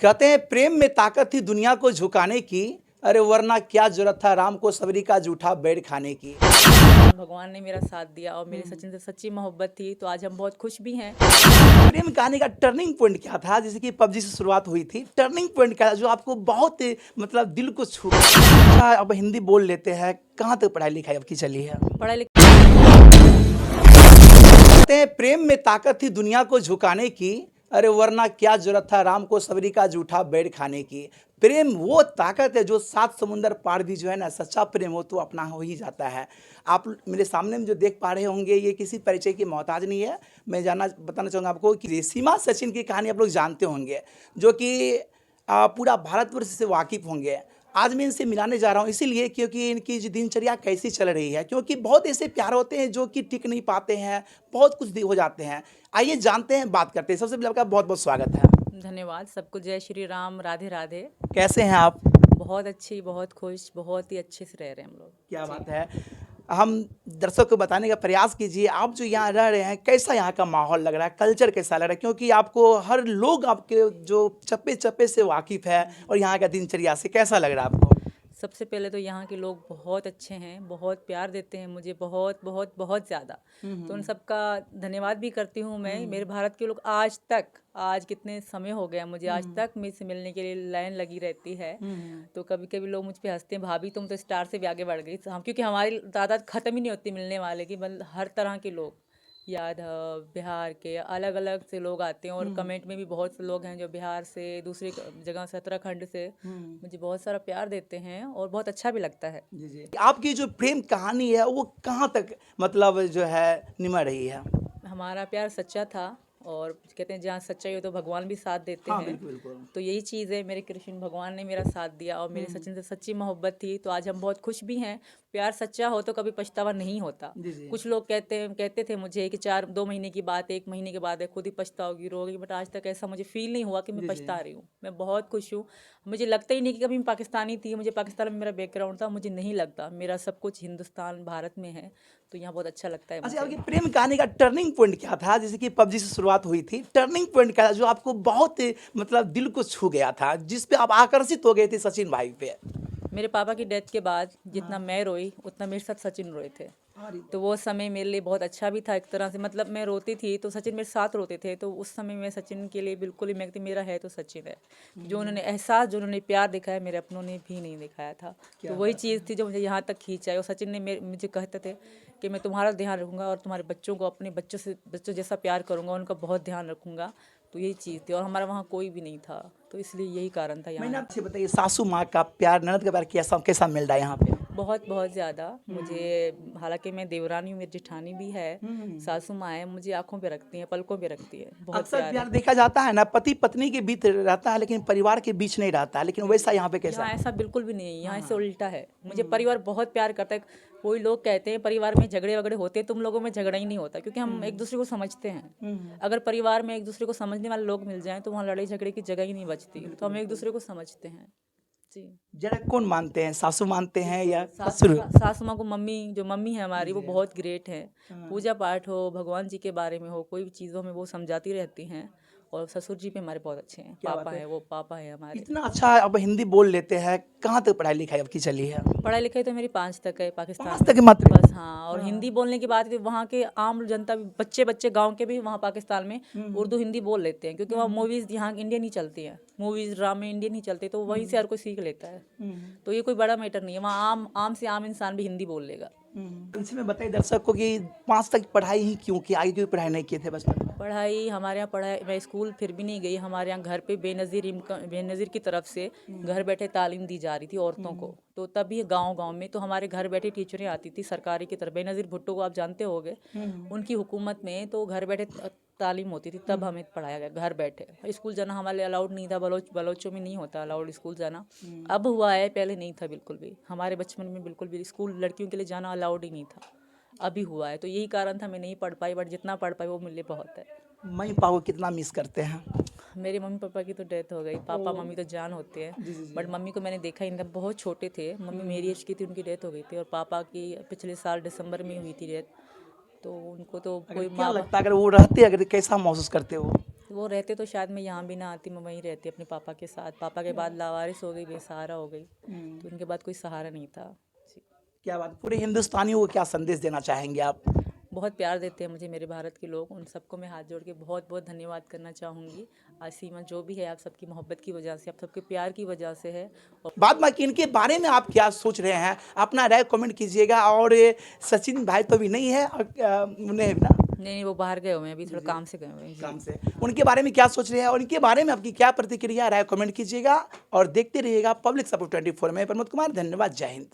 कहते हैं प्रेम में ताकत थी दुनिया को झुकाने की। अरे वरना क्या जरूरत था राम को सबरी का जूठा बेड खाने की। भगवान ने मेरा साथ दिया और मेरे सचिन से सच्ची मोहब्बत थी, तो आज हम बहुत खुश भी हैं। प्रेम कहानी का टर्निंग पॉइंट क्या था? जैसे कि पबजी से शुरुआत हुई थी, टर्निंग पॉइंट क्या था जो आपको बहुत मतलब दिल को छू गया? अच्छा, अब हिंदी बोल लेते हैं। कहाँ तक पढ़ाई लिखाई आपकी चली है? पढ़ाई लिखाई कहते हैं प्रेम में ताकत थी दुनिया को झुकाने की। अरे वरना क्या जरूरत था राम को सबरी का जूठा बेड खाने की। प्रेम वो ताकत है जो सात समुंदर पार भी जो है ना, सच्चा प्रेम हो तो अपना हो ही जाता है। आप मेरे सामने में जो देख पा रहे होंगे ये किसी परिचय की मोहताज नहीं है। मैं बताना चाहूँगा आपको कि सीमा सचिन की कहानी आप लोग जानते होंगे, जो कि पूरा भारतवर्ष से वाकिफ़ होंगे। आज मैं इनसे मिलाने जा रहा हूँ इसीलिए क्योंकि इनकी जो दिनचर्या कैसी चल रही है, क्योंकि बहुत ऐसे प्यार होते हैं जो कि टिक नहीं पाते हैं, बहुत कुछ हो जाते हैं। आइए जानते हैं, बात करते हैं। सबसे पहले आपका बहुत बहुत स्वागत है। धन्यवाद सबको। जय श्री राम, राधे राधे। कैसे हैं आप? बहुत अच्छी, बहुत खुश, बहुत ही अच्छे से रह रहे हैं हम लोग। क्या जी। बात है। हम दर्शक को बताने का प्रयास कीजिए, आप जो यहाँ रह रहे हैं कैसा यहाँ का माहौल लग रहा है, कल्चर कैसा लग रहा है, क्योंकि आपको हर लोग आपके जो चप्पे चप्पे से वाकिफ़ है और यहाँ का दिनचर्या से कैसा लग रहा है आपको? सबसे पहले तो यहाँ के लोग बहुत अच्छे हैं, बहुत प्यार देते हैं मुझे, बहुत बहुत बहुत ज़्यादा। तो उन सबका धन्यवाद भी करती हूँ मैं। मेरे भारत के लोग आज तक, आज कितने समय हो गया मुझे, आज तक मुझसे मिलने के लिए लाइन लगी रहती है। तो कभी कभी लोग मुझ पे हंसते हैं, भाभी तुम तो स्टार से भी आगे बढ़ गई। हम क्योंकि हमारी तादाद ख़त्म ही नहीं होती मिलने वाले की, मतलब हर तरह के लोग, यादव, बिहार के अलग अलग से लोग आते हैं। और कमेंट में भी बहुत से लोग हैं जो बिहार से, दूसरी जगह से, उत्तराखंड से मुझे बहुत सारा प्यार देते हैं और बहुत अच्छा भी लगता है। जी जी। आपकी जो प्रेम कहानी है वो कहाँ तक मतलब जो है निमर रही है? हमारा प्यार सच्चा था, और कहते हैं जहाँ सच्चाई हो तो भगवान भी साथ देते हाँ, हैं। बिल्कुल बिल्कुल। तो यही चीज़ है, मेरे कृष्ण भगवान ने मेरा साथ दिया और मेरे सचिन से सच्ची मोहब्बत थी, तो आज हम बहुत खुश भी हैं। प्यार सच्चा हो तो कभी पछतावा नहीं होता। जी जी। कुछ लोग कहते थे मुझे कि 2 महीने की बात है, 1 महीने के बाद है, खुद ही पछताओगी, रोगी, बट आज तक ऐसा मुझे फील नहीं हुआ कि मैं जी जी। पछता रही हूँ। मैं बहुत खुश हूँ। मुझे लगता ही नहीं कि कभी मैं पाकिस्तानी थी। मुझे पाकिस्तान में मेरा बैकग्राउंड था, मुझे नहीं लगता। मेरा सब कुछ हिंदुस्तान, भारत में है, तो यहाँ बहुत अच्छा लगता है अच्छा, मुझे। आपकी प्रेम कहानी का टर्निंग पॉइंट क्या था? जैसे कि पबजी से शुरुआत हुई थी, टर्निंग पॉइंट क्या था जो आपको बहुत मतलब दिल को छू गया था, जिस पे आप आकर्षित हो गए थे सचिन भाई पे? मेरे पापा की डेथ के बाद जितना मैं रोई उतना मेरे साथ सचिन रोए थे। तो वो समय मेरे लिए बहुत अच्छा भी था एक तरह से। मतलब मैं रोती थी तो सचिन मेरे साथ रोते थे, तो उस समय मैं सचिन के लिए बिल्कुल ही, मैं कहती मेरा है तो सचिन है। जो उन्होंने एहसास, जो उन्होंने प्यार दिखाया, मेरे अपनों ने भी नहीं दिखाया था। तो वही चीज़ थी जो मुझे यहाँ तक खींचा है। और सचिन ने मुझे कहते थे कि मैं तुम्हारा ध्यान रखूँगा और तुम्हारे बच्चों को अपने बच्चों जैसा प्यार करूँगा, उनका बहुत ध्यान रखूँगा। तो यही चीज़ थी, और हमारा वहाँ कोई भी नहीं था, तो इसलिए यही कारण था मैंने यहाँ। आपसे बताइए, सासू माँ का प्यार, ननद का प्यार कैसा कैसा मिल रहा है यहाँ पे? बहुत बहुत ज़्यादा मुझे। हालांकि मैं देवरानी हूँ, मेरी जेठानी भी है, सासू माँ है, मुझे आंखों पे रखती हैं, पलकों पे रखती है, बहुत अक्सर प्यार प्यार है। देखा जाता है ना, पति पत्नी के बीच रहता है लेकिन परिवार के बीच नहीं रहता है, लेकिन वैसा यहाँ पे कैसा यहाँ है? ऐसा बिल्कुल भी नहीं है, यहाँ से उल्टा है। मुझे परिवार बहुत प्यार करता है। कोई लोग कहते हैं परिवार में झगड़े वगड़े होते हैं, तुम लोगों में झगड़ा ही नहीं होता, क्योंकि हम एक दूसरे को समझते हैं। अगर परिवार में एक दूसरे को समझने वाले लोग मिल जाएं तो वहाँ लड़ाई झगड़े की जगह ही नहीं बचती। तो हम एक दूसरे को समझते हैं। जी। जरा कौन मानते हैं, सासू मानते हैं या सासू ससुर? सासू माँ को, मम्मी, जो मम्मी है हमारी, वो बहुत ग्रेट है। पूजा पाठ हो, भगवान जी के बारे में हो, कोई भी चीज़ों में वो समझाती रहती हैं। और ससुर जी भी हमारे बहुत अच्छे हैं, क्या पापा बात है। हैं, वो पापा हैं हमारे। इतना अच्छा अब हिंदी बोल लेते हैं। कहाँ तक पढ़ाई लिखाई आपकी चली है? पढ़ाई लिखाई तो मेरी 5 तक है पाकिस्तान 5 में। तक मात्र? बस हाँ। और हिंदी बोलने की बात है तो वहाँ के आम जनता भी, बच्चे बच्चे गांव के भी वहाँ पाकिस्तान में उर्दू हिंदी बोल लेते हैं, क्योंकि वहाँ मूवीज़ यहाँ इंडियन ही चलती हैं, मूवीज़ ड्रामे इंडियन ही चलते हैं, तो वहीं से हर कोई सीख लेता है। तो ये कोई बड़ा मैटर नहीं है, वहाँ आम आम से आम इंसान भी हिंदी बोल लेगा। इसमें बताइए दर्शक को कि 5 तक पढ़ाई ही क्यों की, आगे क्यों पढ़ाई नहीं किए थे बचपन में? पढ़ाई हमारे यहाँ, पढ़ाई मैं स्कूल फिर भी नहीं गई। हमारे यहाँ घर पे बेनज़ीर की तरफ से घर बैठे तालीम दी जा रही थी औरतों को। तो तभी गांव गांव में तो हमारे घर बैठे टीचरें आती थी सरकारी की तरफ। बेनज़ीर भुट्टो को आप जानते होंगे, उनकी हुकूमत में तो घर बैठे तालीम होती थी, तब हमें पढ़ाया गया घर बैठे। स्कूल जाना हमारे अलाउड नहीं था, बलोचों में नहीं होता अलाउड स्कूल जाना। अब हुआ है, पहले नहीं था बिल्कुल भी। हमारे बचपन में बिल्कुल भी स्कूल लड़कियों के लिए जाना अलाउड ही नहीं था, अभी हुआ है। तो यही कारण था, मैं नहीं पढ़ पाई, बट जितना पढ़ पाई वो मेरे लिए बहुत है। मम्मी पापा को कितना मिस करते हैं? मेरे मम्मी पापा की तो डेथ हो गई। पापा मम्मी तो जान होते हैं, बट मम्मी को मैंने देखा ही नहीं था, बहुत छोटे थे। मम्मी मेरी एज की थी, उनकी डेथ हो गई थी। और पापा की पिछले साल दिसंबर में हुई थी डेथ। तो उनको तो अगर कोई क्या माँ लगता है, अगर वो रहते अगर कैसा महसूस करते हो? वो रहते तो शायद मैं यहाँ भी ना आती, मैं वहीं रहती अपने पापा के साथ। पापा के बाद लावारिस हो गई, बेसहारा हो गई, तो उनके बाद कोई सहारा नहीं था जी। क्या बात, पूरे हिंदुस्तानियों को क्या संदेश देना चाहेंगे आप? बहुत प्यार देते हैं मुझे मेरे भारत के लोग, उन सबको मैं हाथ जोड़ के बहुत बहुत धन्यवाद करना चाहूँगी। आज सीमा जो भी है आप सबकी मोहब्बत की वजह से, आप सबके प्यार की वजह से है। और बाद बाकी इनके बारे में आप क्या सोच रहे हैं, अपना राय कमेंट कीजिएगा। और ये सचिन भाई तो भी नहीं है, और उन्हें ना नहीं, वो बाहर गए हुए हैं, अभी थोड़ा काम से गए हुए हैं जी। काम से, उनके बारे में क्या सोच रहे हैं और उनके बारे में आपकी क्या प्रतिक्रिया, राय कमेंट कीजिएगा। और देखते रहिएगा पब्लिक सपोर्ट 24 में। प्रमोद कुमार, धन्यवाद, जय हिंद।